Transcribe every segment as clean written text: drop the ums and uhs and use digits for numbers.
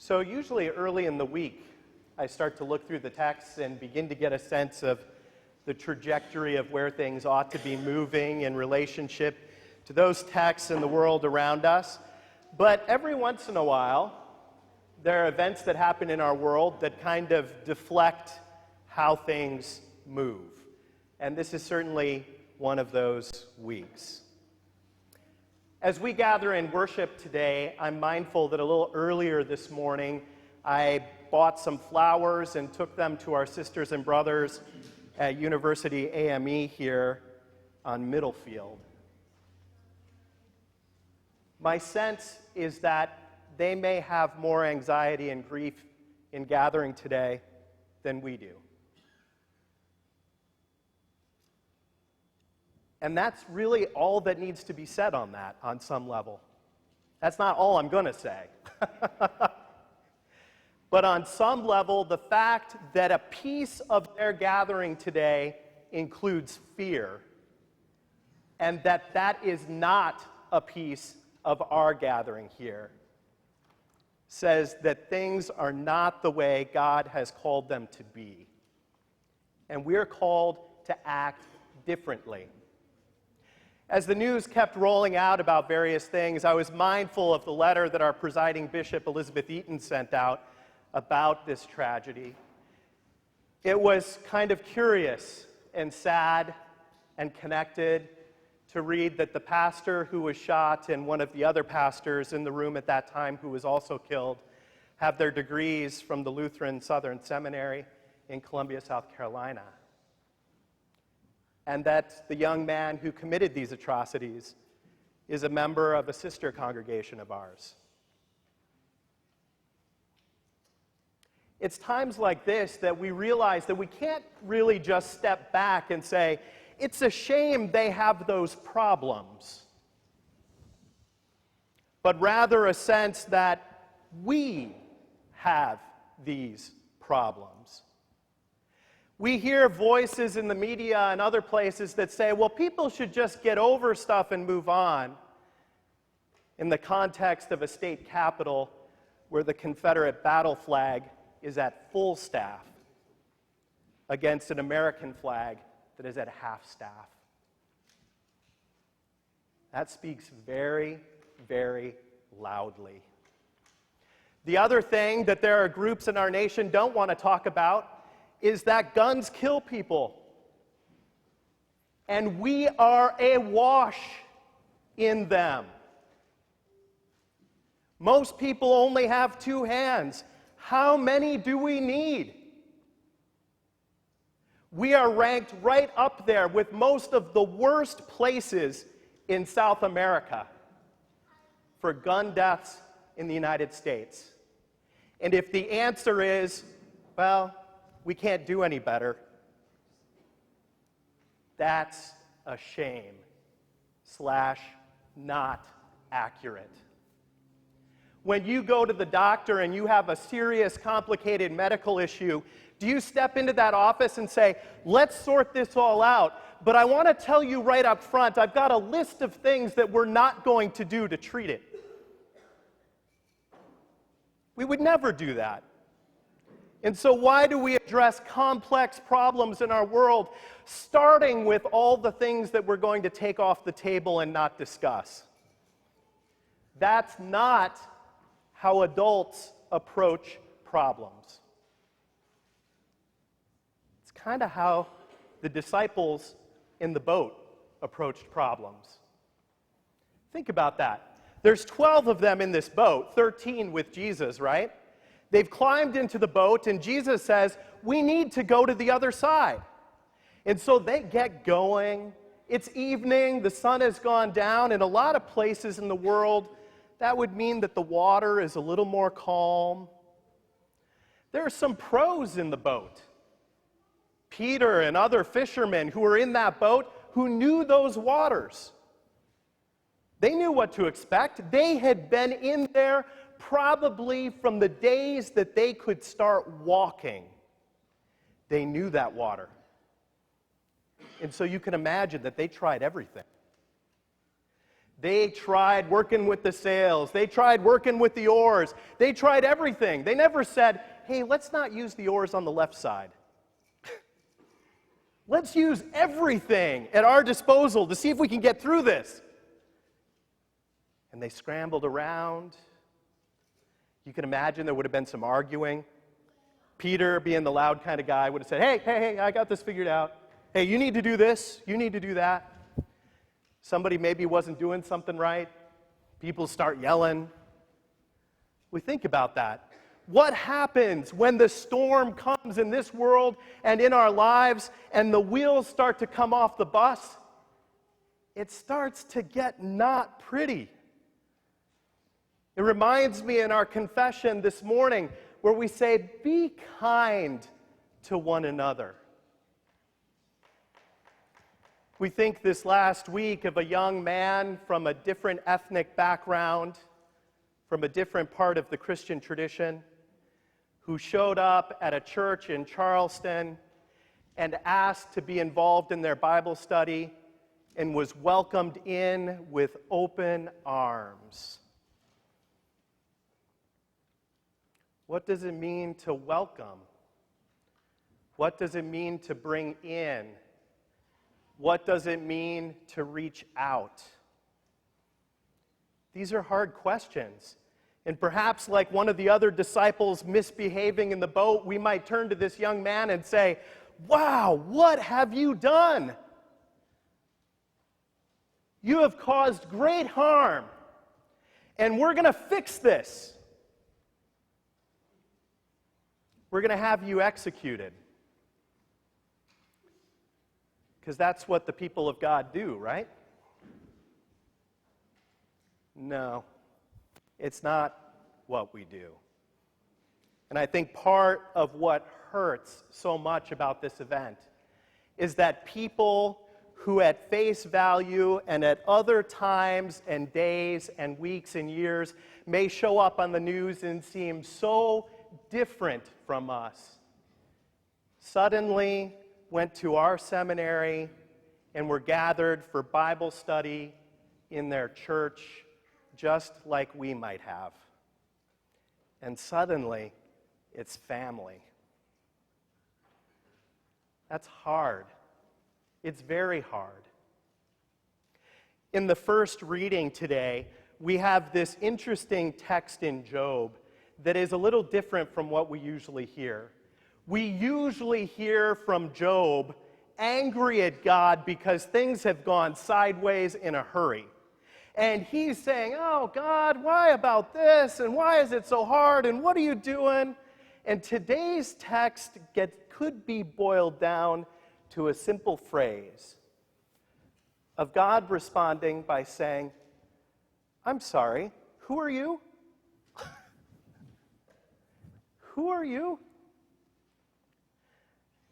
So usually early in the week, I start to look through the texts and begin to get a sense of the trajectory of where things ought to be moving in relationship to those texts and the world around us. But every once in a while, there are events that happen in our world that kind of deflect how things move. And this is certainly one of those weeks. As we gather in worship today, I'm mindful that a little earlier this morning, I bought some flowers and took them to our sisters and brothers at University AME here on Middlefield. My sense is that they may have more anxiety and grief in gathering today than we do. And that's really all that needs to be said on that, on some level. That's not all I'm going to say. But on some level, the fact that a piece of their gathering today includes fear, and that is not a piece of our gathering here, says that things are not the way God has called them to be. And we're called to act differently. As the news kept rolling out about various things, I was mindful of the letter that our presiding bishop, Elizabeth Eaton, sent out about this tragedy. It was kind of curious and sad and connected to read that the pastor who was shot and one of the other pastors in the room at that time who was also killed have their degrees from the Lutheran Southern Seminary in Columbia, South Carolina. And that the young man who committed these atrocities is a member of a sister congregation of ours. It's times like this that we realize that we can't really just step back and say, it's a shame they have those problems, but rather a sense that we have these problems. We hear voices in the media and other places that say, well, people should just get over stuff and move on, in the context of a state capitol where the Confederate battle flag is at full staff against an American flag that is at half staff. That speaks very, very loudly. The other thing that there are groups in our nation don't want to talk about is that guns kill people. And we are awash in them. Most people only have two hands. How many do we need? We are ranked right up there with most of the worst places in South America for gun deaths in the United States. And if the answer is, well, we can't do any better, that's a shame / not accurate. When you go to the doctor and you have a serious, complicated medical issue, do you step into that office and say, let's sort this all out, but I want to tell you right up front, I've got a list of things that we're not going to do to treat it? We would never do that. And so why do we address complex problems in our world, starting with all the things that we're going to take off the table and not discuss? That's not how adults approach problems. It's kind of how the disciples in the boat approached problems. Think about that. There's 12 of them in this boat, 13 with Jesus, right? They've climbed into the boat, and Jesus says, we need to go to the other side. And so they get going. It's evening, the sun has gone down. In a lot of places in the world, that would mean that the water is a little more calm. There are some pros in the boat. Peter and other fishermen who were in that boat who knew those waters. They knew what to expect. They had been in there probably from the days that they could start walking. They knew that water. And so you can imagine that they tried everything. They tried working with the sails. They tried working with the oars. They tried everything. They never said, hey, let's not use the oars on the left side. Let's use everything at our disposal to see if we can get through this. And they scrambled around. You can imagine there would have been some arguing. Peter, being the loud kind of guy, would have said, hey, I got this figured out. Hey, you need to do this. You need to do that. Somebody maybe wasn't doing something right. People start yelling. We think about that. What happens when the storm comes in this world and in our lives and the wheels start to come off the bus? It starts to get not pretty. It reminds me in our confession this morning where we say, be kind to one another. We think this last week of a young man from a different ethnic background, from a different part of the Christian tradition, who showed up at a church in Charleston and asked to be involved in their Bible study and was welcomed in with open arms. What does it mean to welcome? What does it mean to bring in? What does it mean to reach out? These are hard questions. And perhaps like one of the other disciples misbehaving in the boat, we might turn to this young man and say, wow, what have you done? You have caused great harm, and we're going to fix this. We're going to have you executed. Because that's what the people of God do, right? No, it's not what we do. And I think part of what hurts so much about this event is that people who at face value and at other times and days and weeks and years may show up on the news and seem so different from us, suddenly went to our seminary and were gathered for Bible study in their church just like we might have. And suddenly, it's family. That's hard. It's very hard. In the first reading today, we have this interesting text in Job that is a little different from what we usually hear. We usually hear from Job angry at God because things have gone sideways in a hurry. And he's saying, oh, God, why about this? And why is it so hard? And what are you doing? And today's text could be boiled down to a simple phrase of God responding by saying, I'm sorry, who are you? Who are you?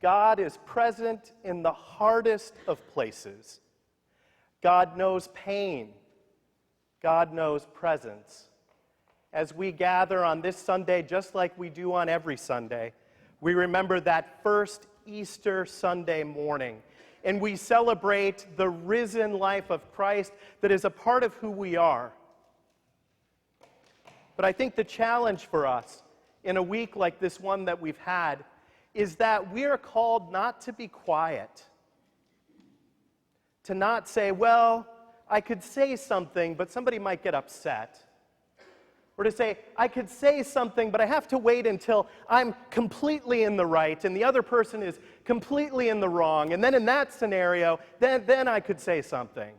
God is present in the hardest of places. God knows pain. God knows presence. As we gather on this Sunday, just like we do on every Sunday, we remember that first Easter Sunday morning, and we celebrate the risen life of Christ that is a part of who we are. But I think the challenge for us in a week like this one that we've had is that we are called not to be quiet, to not say, well, I could say something, but somebody might get upset. Or to say, I could say something, but I have to wait until I'm completely in the right and the other person is completely in the wrong. And then in that scenario, then I could say something.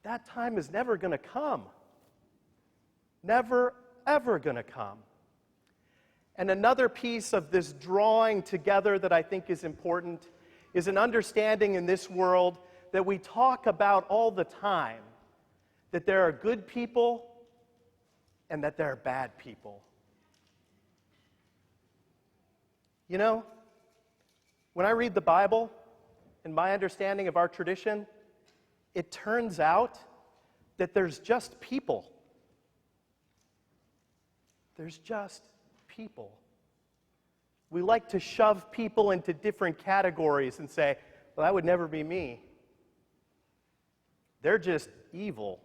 That time is never going to come. Never, ever going to come. And another piece of this drawing together that I think is important is an understanding in this world that we talk about all the time, that there are good people and that there are bad people. You know, when I read the Bible and my understanding of our tradition, it turns out that there's just people. There's just people. We like to shove people into different categories and say, well, that would never be me. they're just evil.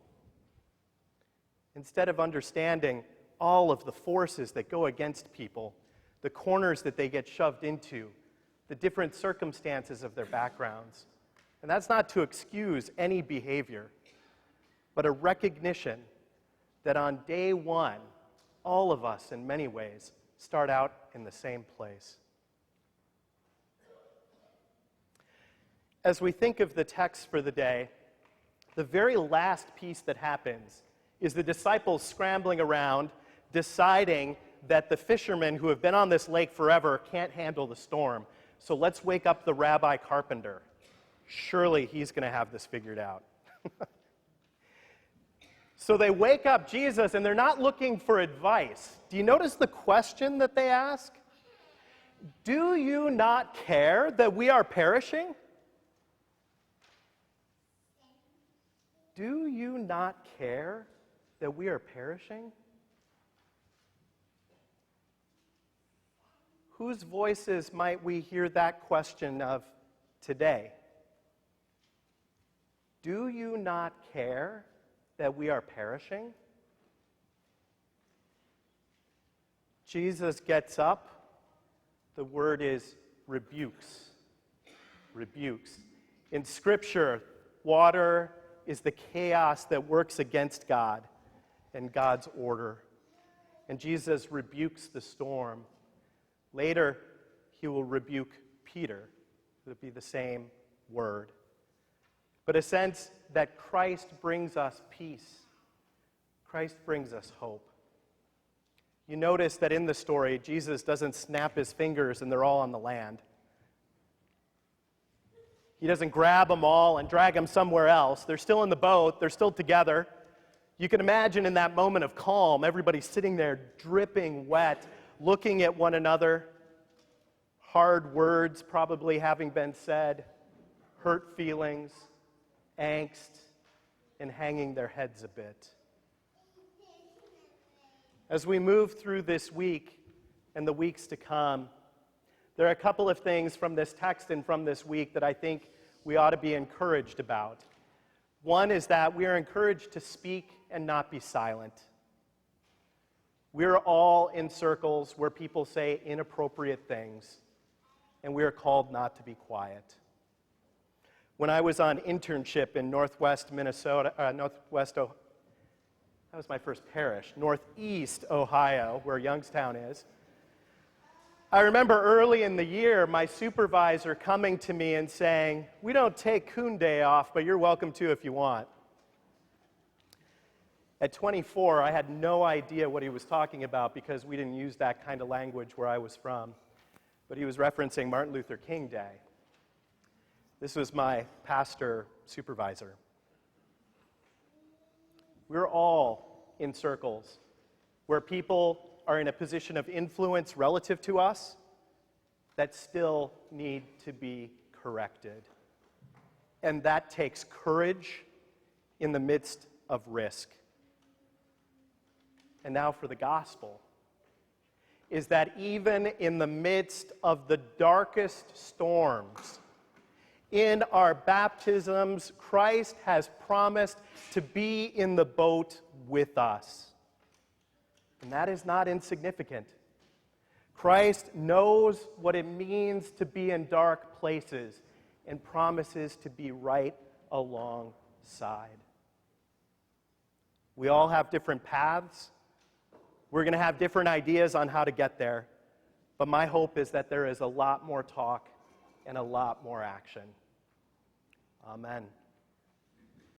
Instead of understanding all of the forces that go against people, the corners that they get shoved into, the different circumstances of their backgrounds. And that's not to excuse any behavior, but a recognition that on day one, all of us, in many ways, start out in the same place. As we think of the text for the day, the very last piece that happens is the disciples scrambling around, deciding that the fishermen who have been on this lake forever can't handle the storm. So let's wake up the rabbi carpenter. Surely he's going to have this figured out. So they wake up Jesus, and they're not looking for advice. Do you notice the question that they ask? Do you not care that we are perishing? Do you not care that we are perishing? Whose voices might we hear that question of today? Do you not care that we are perishing? Jesus gets up. The word is rebukes. Rebukes. In Scripture, water is the chaos that works against God and God's order. And Jesus rebukes the storm. Later, he will rebuke Peter. It would be the same word. But a sense that Christ brings us peace. Christ brings us hope. You notice that in the story, Jesus doesn't snap his fingers and they're all on the land. He doesn't grab them all and drag them somewhere else. They're still in the boat. They're still together. You can imagine in that moment of calm, everybody sitting there dripping wet, looking at one another, hard words probably having been said, hurt feelings, angst, and hanging their heads a bit. As we move through this week and the weeks to come, there are a couple of things from this text and from this week that I think we ought to be encouraged about. One is that we are encouraged to speak and not be silent. We're all in circles where people say inappropriate things, and we are called not to be quiet. When I was on internship in Northwest Ohio, where Youngstown is, I remember early in the year my supervisor coming to me and saying, "We don't take Coon Day off, but you're welcome to if you want." At 24, I had no idea what he was talking about because we didn't use that kind of language where I was from. But he was referencing Martin Luther King Day. This was my pastor supervisor. We're all in circles where people are in a position of influence relative to us that still need to be corrected. And that takes courage in the midst of risk. And now for the gospel, is that even in the midst of the darkest storms, in our baptisms, Christ has promised to be in the boat with us. And that is not insignificant. Christ knows what it means to be in dark places and promises to be right alongside. We all have different paths. We're going to have different ideas on how to get there. But my hope is that there is a lot more talk and a lot more action. Amen.